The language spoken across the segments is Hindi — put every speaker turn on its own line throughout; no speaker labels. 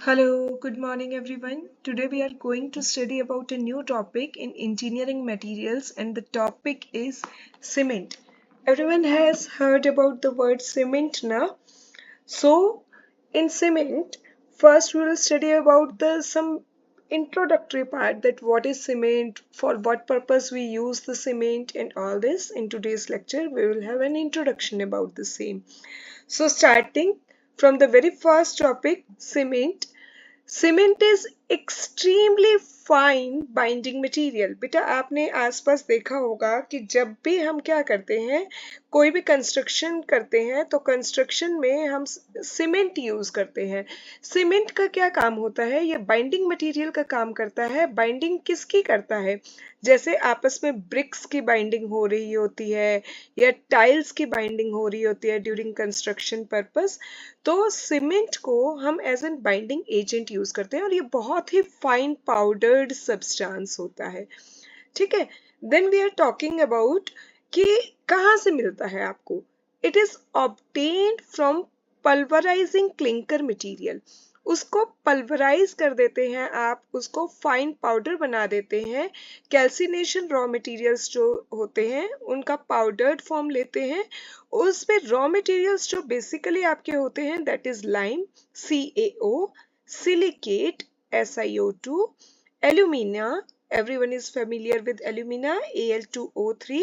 Hello, good morning everyone. Today we are going to study about a new topic in engineering materials and the topic is cement. Everyone has heard about the word cement now. So in cement, first we will study about the some introductory part that what is cement, for what purpose we use the cement and all this. In today's lecture we will have an introduction about the same. So starting from the very first topic, cement. Cement is extremely fine binding material. बेटा आपने आसपास देखा होगा कि जब भी हम क्या करते हैं, कोई भी कंस्ट्रक्शन करते हैं तो कंस्ट्रक्शन में हम सीमेंट यूज करते हैं। सीमेंट का क्या काम होता है? ये बाइंडिंग मटेरियल का काम करता है। बाइंडिंग किसकी करता है? जैसे आपस में ब्रिक्स की बाइंडिंग हो रही होती है या टाइल्स की बाइंडिंग हो रही होती है ड्यूरिंग कंस्ट्रक्शन पर्पस, तो सीमेंट को हम as an binding agent use करते हैं और ये बहुत ही फाइन पाउडर्ड सब्सटेंस होता है। ठीक है, then we are talking about कि कहाँ से मिलता है आपको। It is obtained from pulverising clinker material. उसको पल्वराइज कर देते हैं आप, उसको फाइन पाउडर बना देते हैं। कैल्सिनेशन रॉ मटेरियल्स जो होते हैं उनका पाउडर्ड फॉर्म लेते हैं। उसमें रॉ मटेरियल्स जो बेसिकली आपके होते हैं that is lime, CaO, silicate, SiO2, alumina, everyone is familiar with alumina, Al2O3,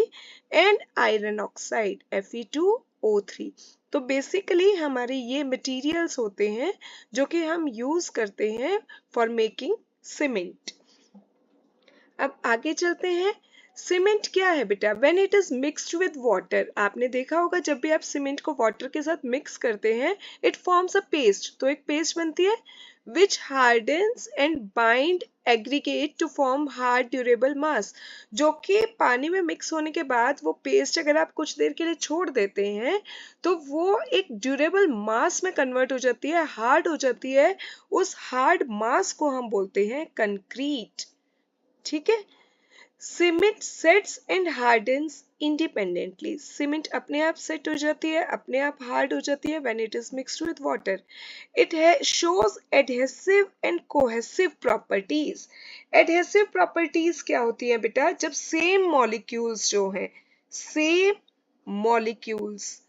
and iron oxide, Fe2O3। तो बेसिकली हमारे ये मटेरियल्स होते हैं जो कि हम यूज करते हैं फॉर मेकिंग सीमेंट। अब आगे चलते हैं। सीमेंट क्या है बेटा? When it is mixed with water, आपने देखा होगा जब भी आप सीमेंट को वाटर के साथ मिक्स करते हैं इट फॉर्म्स अ पेस्ट, तो एक पेस्ट बनती है which hardens and bind aggregate to form hard durable mass. जो कि पानी में मिक्स होने के बाद वो पेस्ट अगर आप कुछ देर के लिए छोड़ देते हैं तो वो एक ड्यूरेबल मास में कन्वर्ट हो जाती है, हार्ड हो जाती है। उस हार्ड मास को हम बोलते हैं कंक्रीट। ठीक है, cement sets and hardens independently. Cement अपने आप सेट हो जाती है, अपने आप हार्ड हो जाती है when it is mixed with water. It shows adhesive and cohesive properties. Adhesive properties क्या होती है बेटा? जब सेम मॉलिक्यूल्स जो हैं, सेम मॉलिक्यूल्स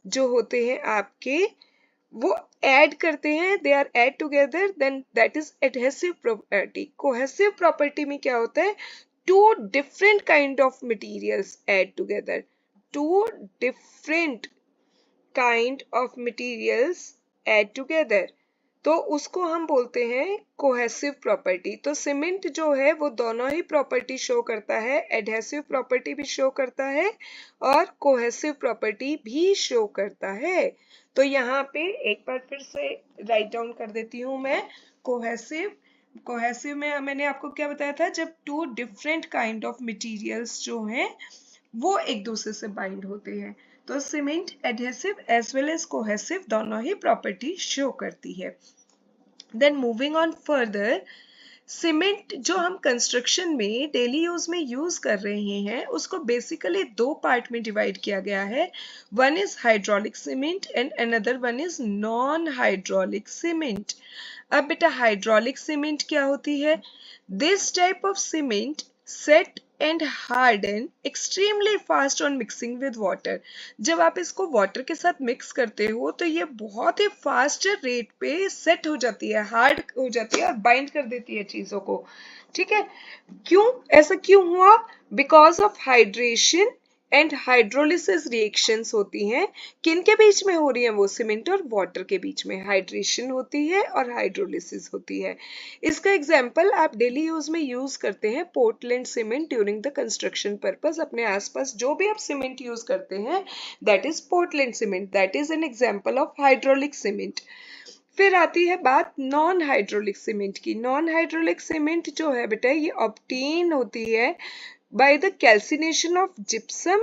जो होते हैं आपके, वो ऐड करते हैं, they are add together, then that is adhesive property. Cohesive property में क्या होता है? Two different kind of materials add together, two different kind of materials add together, तो उसको हम बोलते हैं कोहेसिव प्रॉपर्टी। तो सीमेंट जो है वो दोनों ही प्रॉपर्टी शो करता है, एडहेसिव प्रॉपर्टी भी शो करता है और कोहेसिव प्रॉपर्टी भी शो करता है। तो यहाँ पे एक बार फिर से राइट डाउन कर देती हूँ मैं। कोहेसिव, कोहेसिव में मैंने आपको क्या बताया था? जब two different kind of materials जो हैं वो एक दूसरे से बाइंड होते हैं। तो cement adhesive as well as cohesive दोनों ही प्रॉपर्टी शो करती है। Then moving on further, cement जो हम कंस्ट्रक्शन में डेली यूज में यूज कर रहे हैं उसको बेसिकली दो पार्ट में डिवाइड किया गया है। One is hydraulic cement and another one is non hydraulic cement. अब बेटा हाइड्रोलिक सीमेंट क्या होती है? This type of cement set and harden extremely fast on mixing with water. जब आप इसको वाटर के साथ मिक्स करते हो तो ये बहुत ही फास्ट रेट पे सेट हो जाती है, हार्ड हो जाती है और बाइंड कर देती है चीजों को। ठीक है, क्यों ऐसा क्यों हुआ? Because of hydration and hydrolysis reactions होती हैं। किनके बीच में हो रही है वो? सीमेंट और वाटर के बीच में हाइड्रेशन होती है और हाइड्रोलिसिस होती है। इसका एग्जांपल आप डेली यूज में यूज करते हैं Portland cement during the construction purpose. अपने आसपास जो भी आप सीमेंट यूज करते हैं that is Portland cement, that is an example of hydraulic cement. फिर आती है बात नॉन हाइड्रोलिक सीमेंट की। नॉन हाइड्रोलिक सीमेंट जो है बेटा ये ऑब्टेन होती है by the calcination of gypsum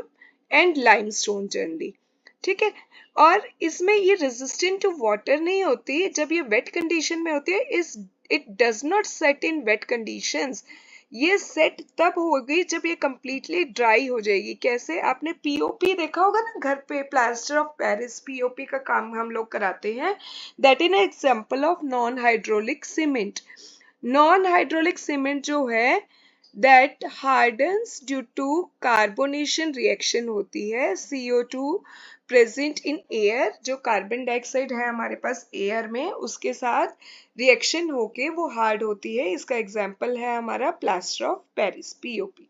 and limestone generally. ठीक है, और इसमें ये रेजिस्टेंट टू वाटर नहीं होती। जब ये वेट कंडीशन में होती है, इस it does not set in wet conditions. ये सेट तब होगी जब ये कंप्लीटली ड्राई हो जाएगी। कैसे? आपने पीओपी देखा होगा ना घर पे, प्लास्टर ऑफ पेरिस, पीओपी का काम हम लोग कराते हैं। That is an example of non hydraulic cement. Non hydraulic cement जो है that hardens due to carbonation reaction होती है, CO2 प्रेजेंट इन एयर, जो कार्बन डाइऑक्साइड है हमारे पास एयर में, उसके साथ रिएक्शन होके वो हार्ड होती है। इसका एग्जाम्पल है हमारा plaster of Paris, POP.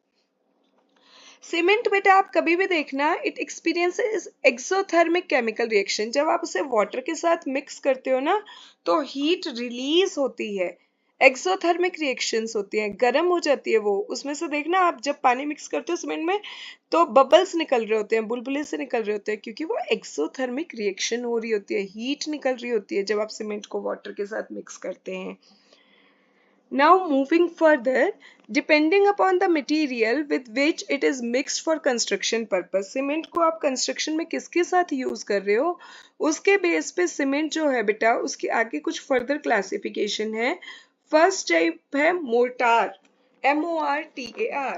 Cement बेटा आप कभी भी देखना, it experiences exothermic chemical reaction. जब आप उसे वाटर के साथ मिक्स करते हो ना तो हीट रिलीज होती है, एक्सोथर्मिक रिएक्शंस होती हैं, गर्म हो जाती है वो। उसमें से देखना आप जब पानी मिक्स करते हो सीमेंट में तो बबल्स निकल रहे होते हैं, बुलबुले से निकल रहे होते हैं, क्योंकि वो एक्सोथर्मिक रिएक्शन हो रही होती है, हीट निकल रही होती है जब आप सीमेंट को वाटर के साथ मिक्स करते हैं। Now moving further, depending upon the material with which it is mixed for construction purpose, cement को आप कंस्ट्रक्शन में किसके साथ यूज कर रहे हो उसके बेस पे सीमेंट जो है बेटा उसकी आगे कुछ फर्दर क्लासिफिकेशन है। फर्स्ट टाइप है मोर्टार, MORTAR।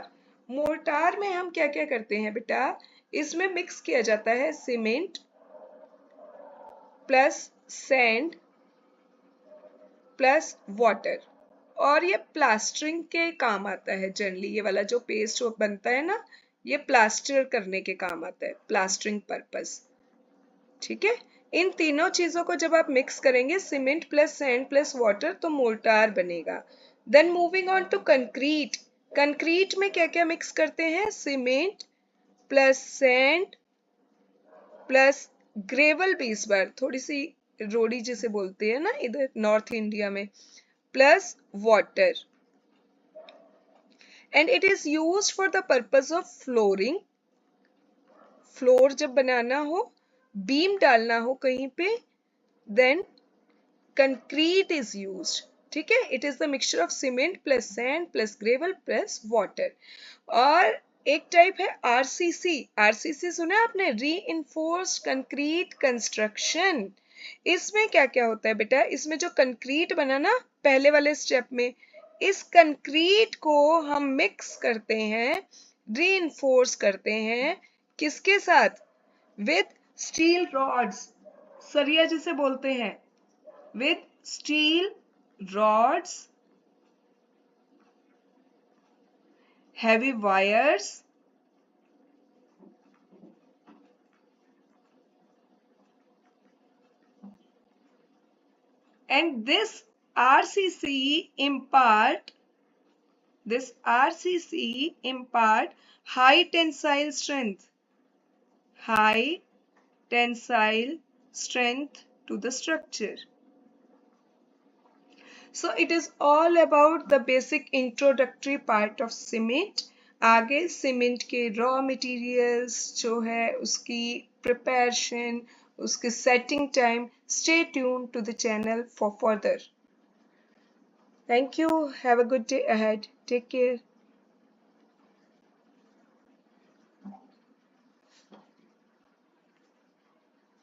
मोर्टार में हम क्या क्या करते हैं बेटा, इसमें मिक्स किया जाता है cement plus sand plus water, और ये प्लास्टरिंग के काम आता है जनरली। ये वाला जो पेस्ट बनता है ना, ये प्लास्टर करने के काम आता है, प्लास्टरिंग पर्पस। ठीक है, इन तीनों चीजों को जब आप मिक्स करेंगे cement plus sand plus water तो मोर्टार बनेगा। Then moving on to concrete. Concrete में क्या क्या मिक्स करते हैं, cement plus sand plus gravel भी, इस बार थोड़ी सी रोड़ी जिसे बोलते हैं ना इधर नॉर्थ इंडिया में, plus water, and it is used for the purpose of flooring। Floor जब बनाना हो, बीम डालना हो कहीं पे, then concrete is used। ठीक है, it is the mixture of cement plus sand plus gravel plus water। और एक टाइप है RCC। RCC सुना है आपने, रीइंफोर्स्ड कंक्रीट कंस्ट्रक्शन। इसमें क्या क्या होता है बेटा, इसमें जो कंक्रीट बना ना पहले वाले स्टेप में, इस कंक्रीट को हम मिक्स करते हैं, रीइंफोर्स करते हैं, किसके साथ, विद स्टील रॉड्स, सरिया जिसे बोलते हैं, with steel rods, heavy wires, and this RCC impart high tensile strength, high tensile strength to the structure। So it is all about the basic introductory part of cement। आगे सीमेंट के रॉ मटेरियल्स जो है उसकी प्रिपरेशन, उसके setting time. Stay tuned to the channel for further। Thank you. Have a good day ahead. Take care.